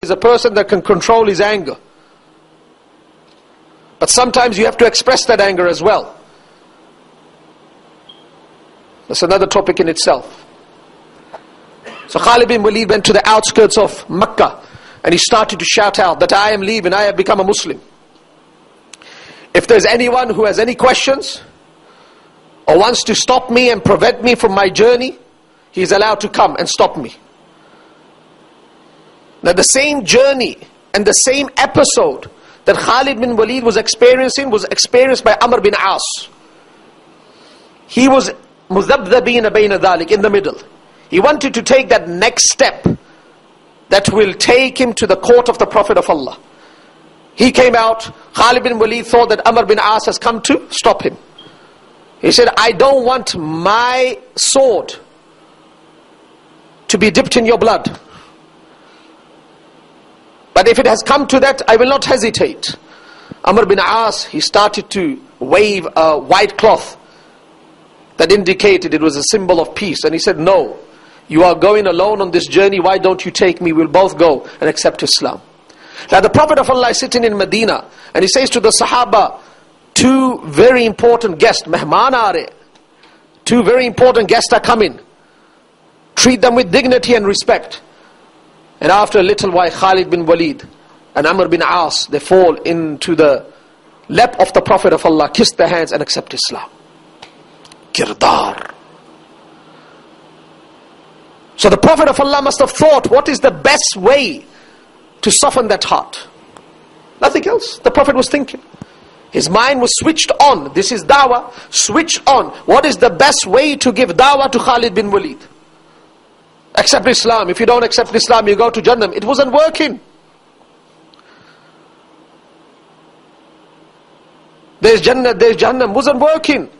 is a person that can control his anger. But sometimes you have to express that anger as well. That's another topic in itself. So Khalid bin Walid went to the outskirts of Mecca and he started to shout out that I am leaving, I have become a Muslim. If there's anyone who has any questions or wants to stop me and prevent me from my journey, he's allowed to come and stop me. Now the same journey and the same episode that Khalid bin Walid was experienced by Amr bin As. He was muzabdhabina bayna dhalik, in the middle. He wanted to take that next step that will take him to the court of the Prophet of Allah. He came out, Khalid bin Walid thought that Amr bin As has come to stop him. He said, I don't want my sword to be dipped in your blood. But if it has come to that, I will not hesitate. Amr bin As, he started to wave a white cloth that indicated it was a symbol of peace. And he said, no, you are going alone on this journey, why don't you take me? We'll both go and accept Islam. Now the Prophet of Allah is sitting in Medina and he says to the Sahaba, two very important guests, mehman aare, two very important guests are coming. Treat them with dignity and respect. And after a little while, Khalid bin Walid and Amr bin As, they fall into the lap of the Prophet of Allah, kiss their hands and accept Islam. Kirdar. So the Prophet of Allah must have thought, what is the best way to soften that heart? Nothing else. The Prophet was thinking. His mind was switched on. This is dawah, switched on. What is the best way to give dawah to Khalid bin Walid? Accept Islam. If you don't accept Islam, you go to Jannah. It wasn't working. There's Jannah, there's Jahannam. Wasn't working.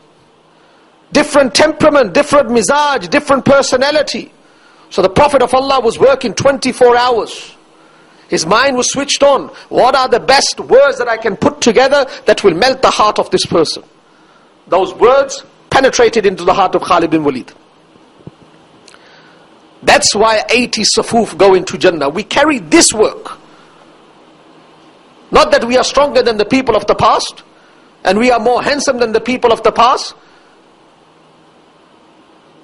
Different temperament, different mizaj, different personality. So the Prophet of Allah was working 24 hours. His mind was switched on. What are the best words that I can put together that will melt the heart of this person? Those words penetrated into the heart of Khalid bin Walid. That's why 80 safuf go into Jannah. We carry this work. Not that we are stronger than the people of the past, and we are more handsome than the people of the past,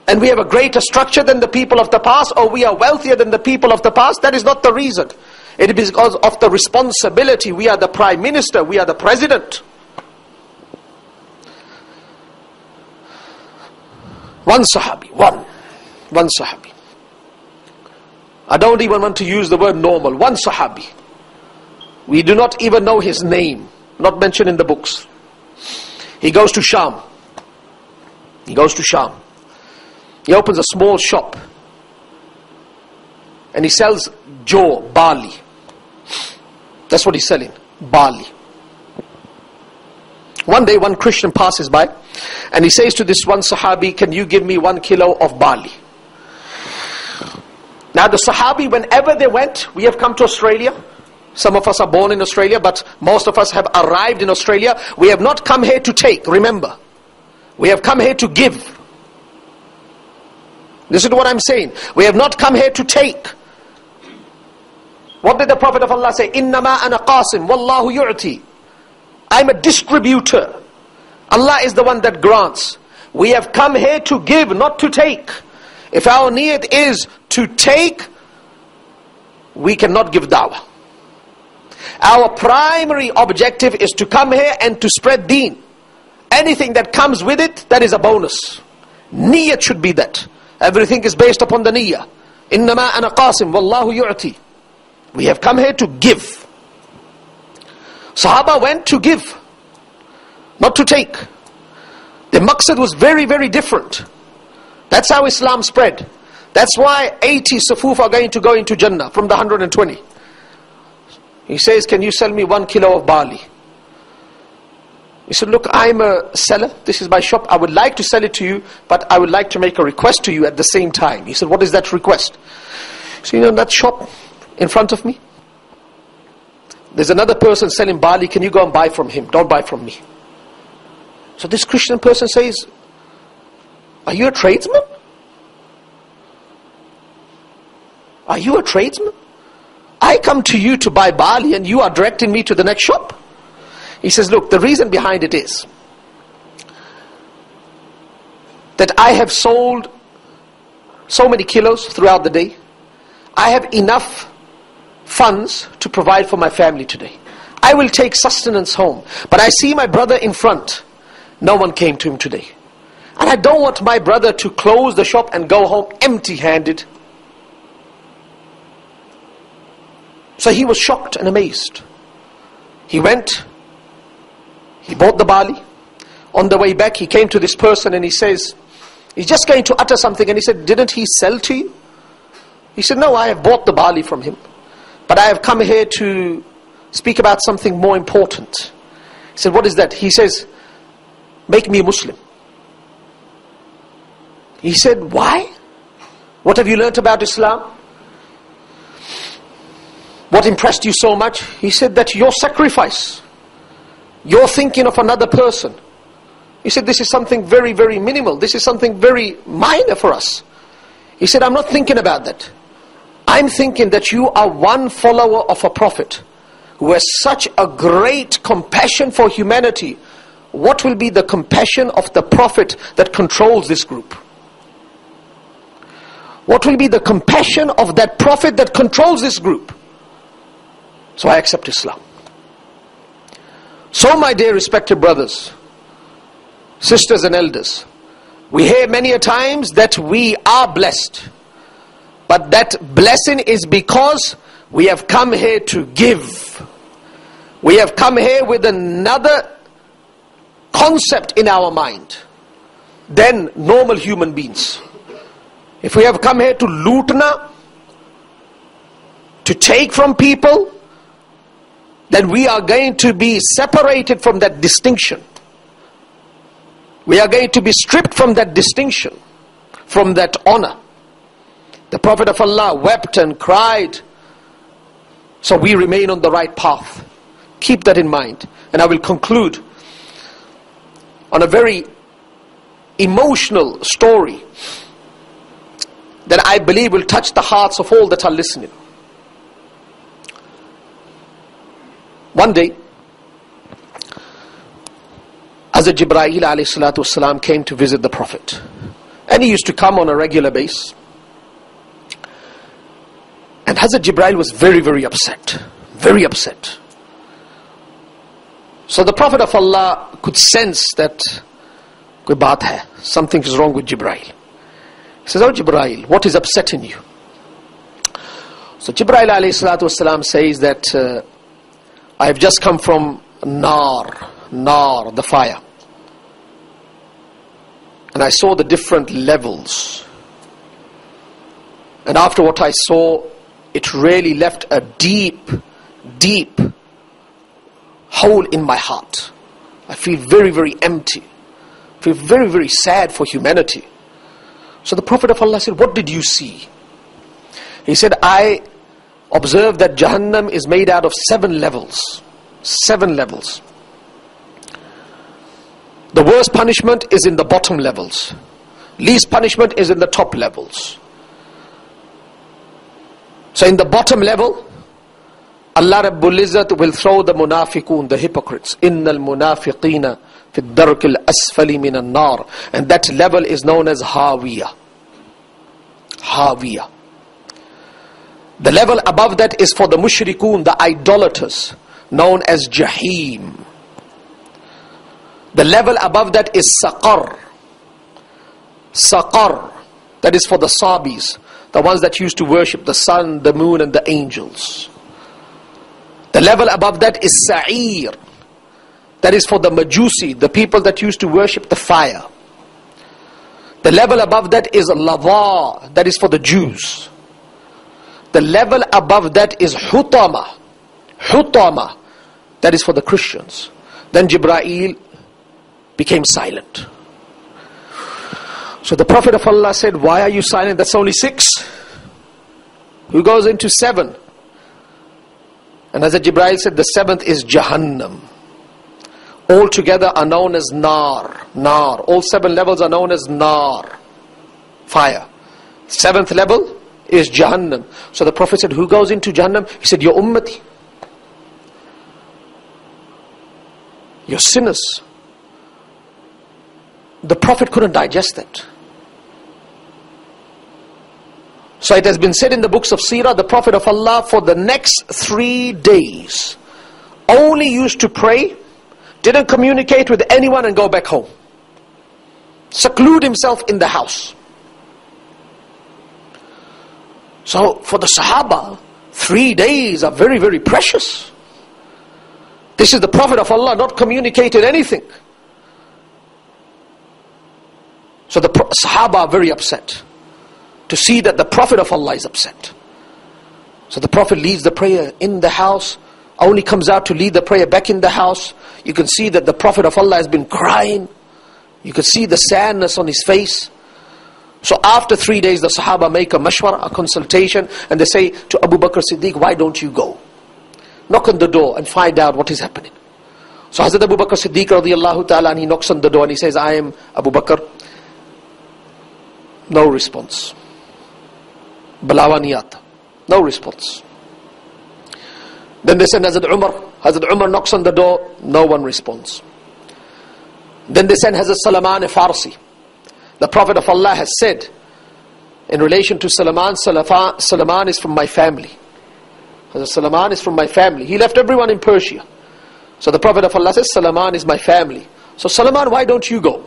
and we have a greater structure than the people of the past, or we are wealthier than the people of the past. That is not the reason. It is because of the responsibility. We are the Prime Minister, we are the President. One Sahabi, one Sahabi. I don't even want to use the word normal. One Sahabi. We do not even know his name. Not mentioned in the books. He goes to Sham. He goes to Sham. He opens a small shop. And he sells jaw, barley. That's what he's selling. Barley. One day one Christian passes by. And he says to this one Sahabi, can you give me 1 kilo of barley? Now the Sahabi, whenever they went, we have come to Australia. Some of us are born in Australia, but most of us have arrived in Australia. We have not come here to take, remember. We have come here to give. Listen to what I'm saying. We have not come here to take. What did the Prophet of Allah say? Innama ana qasim, wallahu yu'ti. I'm a distributor. Allah is the one that grants. We have come here to give, not to take. If our niyat is to take, we cannot give da'wah. Our primary objective is to come here and to spread deen. Anything that comes with it, that is a bonus. Niyat should be that. Everything is based upon the niyyah. Innama ana qasim, wallahu yu'ti. We have come here to give. Sahaba went to give, not to take. The maqsad was very, very different. That's how Islam spread. That's why 80 safuf are going to go into Jannah from the 120. He says, can you sell me 1 kilo of barley? He said, look, I'm a seller. This is my shop. I would like to sell it to you, but I would like to make a request to you at the same time. He said, what is that request? So, you know, that shop in front of me, there's another person selling barley. Can you go and buy from him? Don't buy from me. So this Christian person says, are you a tradesman? Are you a tradesman? I come to you to buy barley and you are directing me to the next shop. He says, look, the reason behind it is that I have sold so many kilos throughout the day. I have enough funds to provide for my family today. I will take sustenance home. But I see my brother in front. No one came to him today. And I don't want my brother to close the shop and go home empty-handed. So he was shocked and amazed. He went, he bought the barley. On the way back, he came to this person and he says, he's just going to utter something, and he said, didn't he sell to you? He said, no, I have bought the barley from him. But I have come here to speak about something more important. He said, what is that? He says, make me a Muslim. He said, why? What have you learnt about Islam? What impressed you so much? He said that your sacrifice, your thinking of another person. He said this is something very, very minimal. This is something very minor for us. He said, I'm not thinking about that. I'm thinking that you are one follower of a prophet who has such a great compassion for humanity. What will be the compassion of the prophet that controls this group? What will be the compassion of that prophet that controls this group? So I accept Islam. So my dear respected brothers, sisters and elders, we hear many a times that we are blessed. But that blessing is because we have come here to give. We have come here with another concept in our mind than normal human beings. If we have come here to lootna, to take from people, then we are going to be separated from that distinction. We are going to be stripped from that distinction, from that honor. The Prophet of Allah wept and cried. So we remain on the right path. Keep that in mind. And I will conclude on a very emotional story that I believe will touch the hearts of all that are listening. One day, Hazrat Jibreel alayhi salatu wasalam came to visit the Prophet. And he used to come on a regular basis. And Hazrat Jibreel was very, very upset. Very upset. So the Prophet of Allah could sense that koi baat hai, something is wrong with Jibreel. He says, oh Jibreel, what is upsetting you? So Jibreel alayhi salatu wasalam says that I have just come from Nar, the fire. And I saw the different levels. And after what I saw, it really left a deep, deep hole in my heart. I feel very, very empty. I feel very, very sad for humanity. So the Prophet of Allah said, what did you see? He said, I observed that Jahannam is made out of 7 levels. 7 levels. The worst punishment is in the bottom levels. Least punishment is in the top levels. So in the bottom level, Allah Rabbul Izzat will throw the munafiqun, the hypocrites. Innal munafiqina fi ad-darkil asfali min an-nar. And that level is known as Hawiyah. Hawiyah. The level above that is for the mushrikun, the idolaters, known as Jahim. The level above that is Saqar. Saqar. That is for the Sabis, the ones that used to worship the sun, the moon and the angels. The level above that is Sa'ir. That is for the Majusi, the people that used to worship the fire. The level above that is Lava. That is for the Jews. The level above that is Hutama. Hutama. That is for the Christians. Then Jibreel became silent. So the Prophet of Allah said, why are you silent? That's only 6. Who goes into 7? And as Jibreel said, the 7th is Jahannam. All together are known as Nar. Nar. All 7 levels are known as Nar. Fire. 7th level, is Jahannam. So the Prophet said, who goes into Jahannam? He said, your ummati, your sinners. The Prophet couldn't digest that. So it has been said in the books of Seerah, the Prophet of Allah for the next 3 days only used to pray, didn't communicate with anyone and go back home. Seclude himself in the house. So for the Sahaba, 3 days are very, very precious. This is the Prophet of Allah not communicated anything. So the Sahaba are very upset to see that the Prophet of Allah is upset. So the Prophet leads the prayer in the house, only comes out to lead the prayer back in the house. You can see that the Prophet of Allah has been crying. You can see the sadness on his face. So after 3 days, the Sahaba make a mashwara, a consultation, and they say to Abu Bakr Siddiq, why don't you go? Knock on the door and find out what is happening. So Hazrat Abu Bakr Siddiq radiallahu ta'ala, and he knocks on the door and he says, I am Abu Bakr. No response. Balawaniyat. No response. Then they send Hazrat Umar. Hazrat Umar knocks on the door. No one responds. Then they send Hazrat Salman Farsi. The Prophet of Allah has said in relation to Salman, Salman is from my family. Hazrat Salman is from my family. He left everyone in Persia. So the Prophet of Allah says, Salman is my family. So Salman, why don't you go?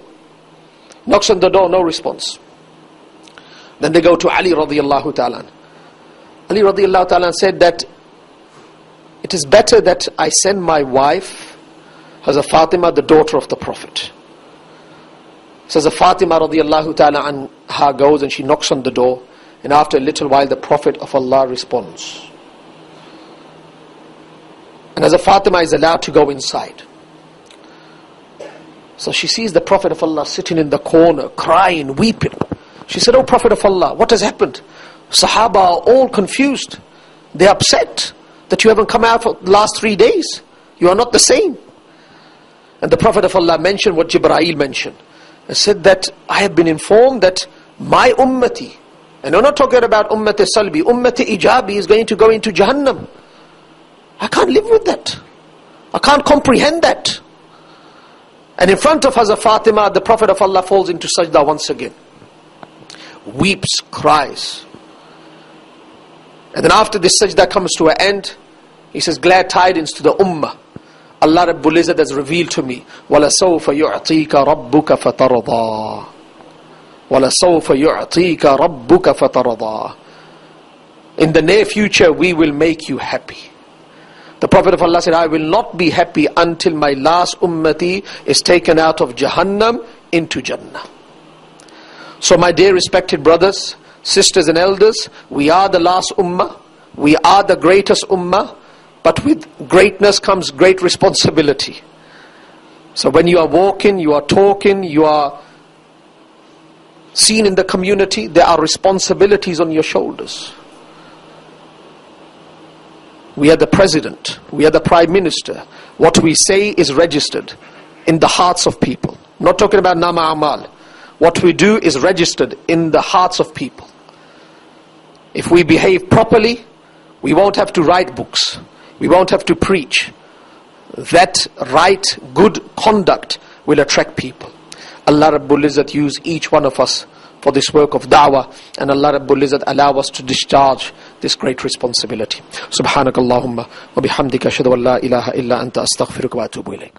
Knocks on the door, no response. Then they go to Ali radiallahu ta'ala. Ali radiallahu ta'ala said that it is better that I send my wife, Hazrat Fatima, the daughter of the Prophet. So Hazrat Fatima radiallahu ta'ala anha goes and she knocks on the door, and after a little while the Prophet of Allah responds. And Hazrat Fatima is allowed to go inside. So she sees the Prophet of Allah sitting in the corner, crying, weeping. She said, oh Prophet of Allah, what has happened? Sahaba are all confused. They are upset that you haven't come out for the last 3 days. You are not the same. And the Prophet of Allah mentioned what Jibreel mentioned. He said that I have been informed that my ummati, and I'm not talking about ummati salbi, ummati ijabi is going to go into Jahannam. I can't live with that. I can't comprehend that. And in front of Hazrat Fatima, the Prophet of Allah falls into sajda once again. Weeps, cries. And then after this sajda comes to an end, he says, glad tidings to the ummah. Allah Rabbul Izzat has revealed to me, وَلَسَوْفَ يُعْطِيكَ رَبُّكَ فَتَرْضَى وَلَسَوْفَ يُعْطِيكَ رَبُّكَ فَتَرْضَى. In the near future, we will make you happy. The Prophet of Allah said, I will not be happy until my last ummati is taken out of Jahannam into Jannah. So my dear respected brothers, sisters and elders, we are the last ummah. We are the greatest ummah. But with greatness comes great responsibility. So when you are walking, you are talking, you are seen in the community, there are responsibilities on your shoulders. We are the president, we are the prime minister. What we say is registered in the hearts of people. Not talking about nama amal. What we do is registered in the hearts of people. If we behave properly, we won't have to write books. We won't have to preach. That right, good conduct will attract people. Allah Rabbul Izzat use each one of us for this work of da'wah, and Allah Rabbul Izzat allow us to discharge this great responsibility. Subhanakallahumma wa bihamdika ashhadu an la ilaha illa anta astaghfiruka wa atubu ilayk.